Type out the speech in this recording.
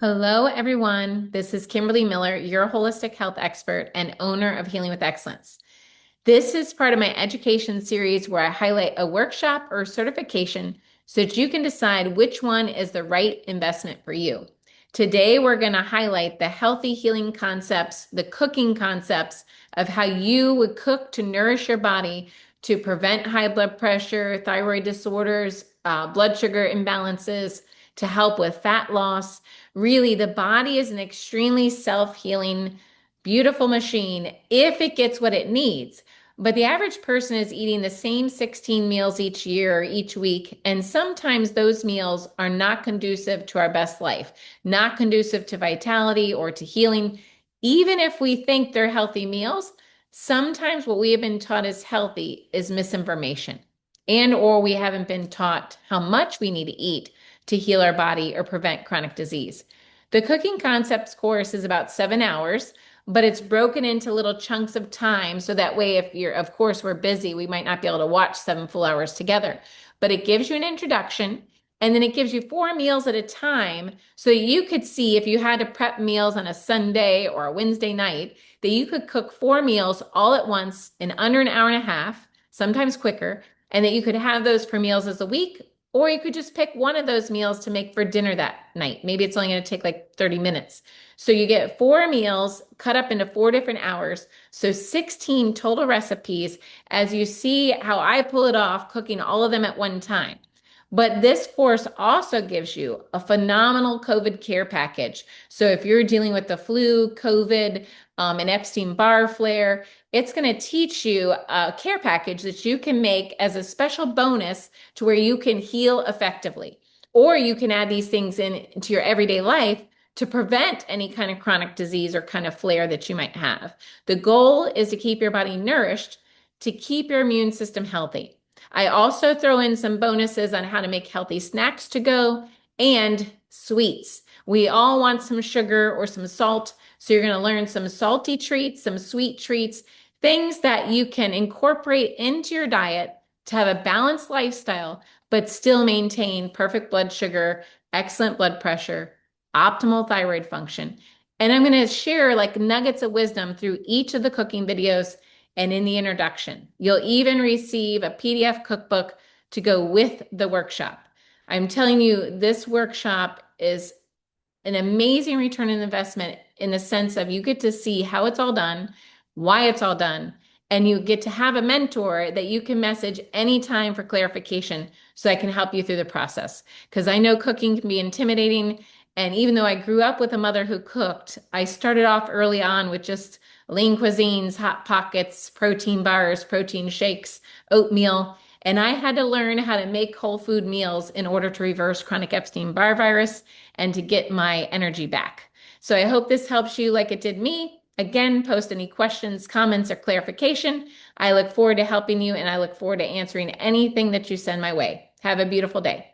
Hello, everyone. This is Kimberly Miller, your holistic health expert and owner of Healing with Excellence. This is part of my education series where I highlight a workshop or certification so that you can decide which one is the right investment for you. Today, we're going to highlight the healthy healing concepts, the cooking concepts of how you would cook to nourish your body to prevent high blood pressure, thyroid disorders, blood sugar imbalances, to help with fat loss. Really, the body is an extremely self-healing, beautiful machine if it gets what it needs. But the average person is eating the same 16 meals each year or each week, and sometimes those meals are not conducive to our best life, not conducive to vitality or to healing. Even if we think they're healthy meals, sometimes what we have been taught is healthy is misinformation, and or we haven't been taught how much we need to eat to heal our body or prevent chronic disease. The cooking concepts course is about 7 hours, but it's broken into little chunks of time. So that way, if you're, of course, we're busy, we might not be able to watch 7 full hours together. But it gives you an introduction, and then it gives you 4 meals at a time. So you could see if you had to prep meals on a Sunday or a Wednesday night, that you could cook 4 meals all at once in under an hour and a half, sometimes quicker, and that you could have those for meals as a week, or you could just pick one of those meals to make for dinner that night. Maybe it's only going to take like 30 minutes. So you get 4 meals cut up into 4 different hours. So 16 total recipes as you see how I pull it off, cooking all of them at one time. But this course also gives you a phenomenal COVID care package. So if you're dealing with the flu, COVID, an Epstein-Barr flare, it's going to teach you a care package that you can make as a special bonus to where you can heal effectively. Or you can add these things into your everyday life to prevent any kind of chronic disease or kind of flare that you might have. The goal is to keep your body nourished, to keep your immune system healthy. I also throw in some bonuses on how to make healthy snacks to go and sweets. We all want some sugar or some salt, so you're going to learn some salty treats, some sweet treats, things that you can incorporate into your diet to have a balanced lifestyle, but still maintain perfect blood sugar, excellent blood pressure, optimal thyroid function. And I'm going to share like nuggets of wisdom through each of the cooking videos and in the introduction. You'll even receive a PDF cookbook to go with the workshop. I'm telling you, this workshop is an amazing return on investment in the sense of you get to see how it's all done, why it's all done, and you get to have a mentor that you can message anytime for clarification so I can help you through the process. Because I know cooking can be intimidating. And even though I grew up with a mother who cooked, I started off early on with just lean cuisines, hot pockets, protein bars, protein shakes, oatmeal. And I had to learn how to make whole food meals in order to reverse chronic Epstein-Barr virus and to get my energy back. So I hope this helps you like it did me. Again, post any questions, comments, or clarification. I look forward to helping you and I look forward to answering anything that you send my way. Have a beautiful day.